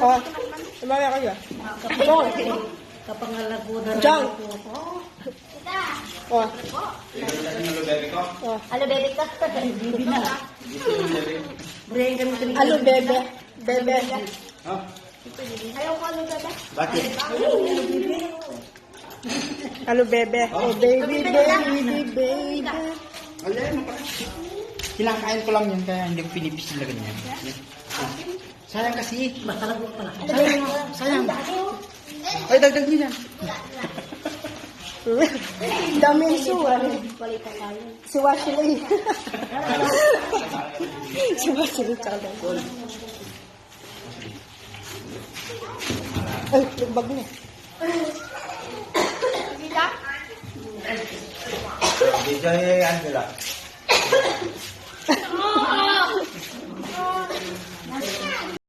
Oh, lumaya kayo. Kapangalan po na John. Oh. Oh. Alo, bebe ka. Bibi na. Alo, bebe. Bebe. Ayaw ko alo, bebe. Bakit? Alo, bebe. Oh, baby, baby, baby. Alam mo pa. Kinakain ko lang yan kaya hindi ko pinipisil na ganyan. Sayang kasi. Masarap pala. Sayang. Ay, dagdag nyo yan. Dami yung suwa. Balita tayo. Si Washley. Si Washley tsaka. Ay, nagbag na. Hindi dyan yan nila.